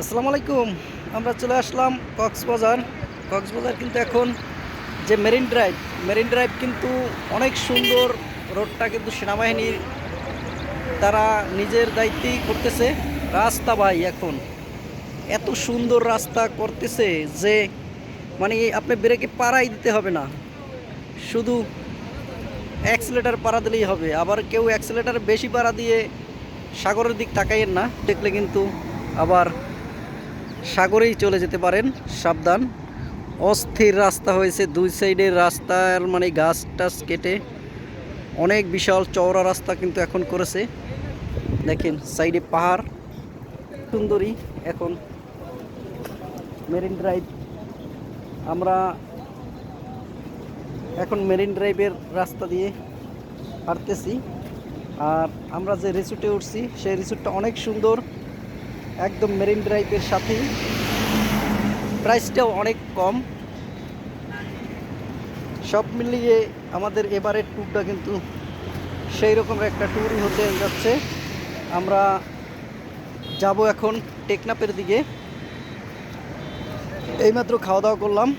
আসসালামু আলাইকুম। আমরা চলে আসলাম কক্সবাজার। কক্সবাজার কিন্তু এখন যে মেরিন ড্রাইভ কিন্তু অনেক সুন্দর। রোডটা কিন্তু সেনাবাহিনীর তারা নিজের দায়িত্বেই করতেছে। রাস্তা ভাই এখন এত সুন্দর রাস্তা করতেছে যে মানে আপনি ব্রেকে পাড়াই দিতে হবে না, শুধু অ্যাক্সিলেটার পাড়া দিলেই হবে। আবার কেউ অ্যাক্সিলেটার বেশি পাড়া দিয়ে সাগরের দিক তাকাইয়েন না, দেখলে কিন্তু আবার সাগরেই চলে যেতে পারেন, সাবধান। অস্থির রাস্তা হয়েছে, দুই সাইডের রাস্তার মানে গাছ টাছ কেটে অনেক বিশাল চওড়া রাস্তা কিন্তু এখন করেছে। দেখেন সাইডে পাহাড়, সুন্দরী। এখন মেরিন ড্রাইভ, আমরা এখন মেরিন ড্রাইভের রাস্তা দিয়ে হাঁটতেছি। আর আমরা যে রিসোর্টে উঠছি সেই রিসোর্টটা অনেক সুন্দর, একদম মেরিন ড্রাইভের সাথেই, প্রাইসটাও অনেক কম। সব মিলিয়ে আমাদের এবারের ট্যুরটা কিন্তু সেই রকম একটা ট্যুরই হতে যাচ্ছে। আমরা যাব এখন টেকনাফের দিকে। এইমাত্র খাওয়া দাওয়া করলাম,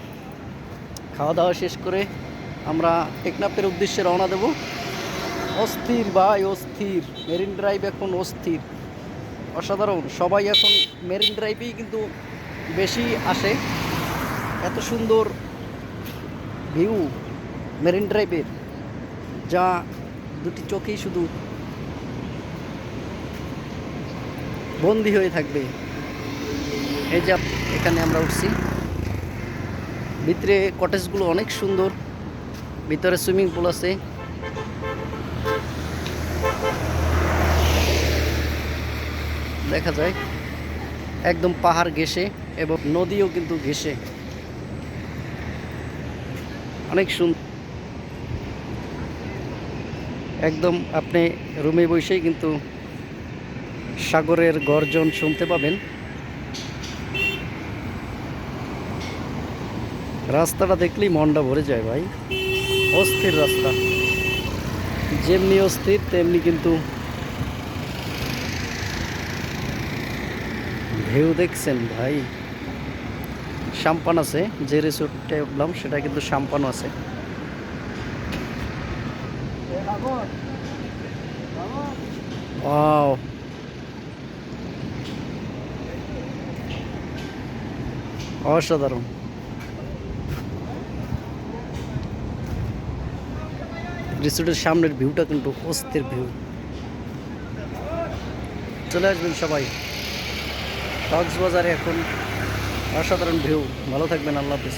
খাওয়া দাওয়া শেষ করে আমরা টেকনাফের উদ্দেশ্যে রওনা দেব। অস্থির ভাই, অস্থির। মেরিন ড্রাইভ এখন অস্থির, অসাধারণ। সবাই এখন মেরিন ড্রাইভেই কিন্তু বেশি আসে। এত সুন্দর ভিউ মেরিন ড্রাইভের, যা দুটি চোখেই শুধু বন্দি হয়ে থাকবে। এই যে এখানে আমরা উঠছি, ভিতরে কটেজগুলো অনেক সুন্দর, ভিতরে সুইমিং পুল আছে। দেখা যায় একদম পাহাড় ঘেঁষে এবং নদীও কিন্তু ঘেঁষে, অনেক সুন্দর। একদম আপনি রুমে বসেই কিন্তু সাগরের গর্জন শুনতে পাবেন। রাস্তাটা দেখলেই মনটা ভরে যায় ভাই, অস্থির রাস্তা। যেমনি অস্থির তেমনি কিন্তু ঢেউ দেখছেন ভাই। সাম্পান আছে, যে রিসোর্টে উঠলাম সেটা কিন্তু সাম্পানও আছে। ওয়াও, অসাধারণ। রিসোর্টের সামনের ভিউটা কিন্তু অস্থির ভিউ। চলে আসবেন সবাই কক্সবাজারে, এখন অসাধারণ ভিউ। ভালো থাকবেন, আল্লাহ হাফিজ।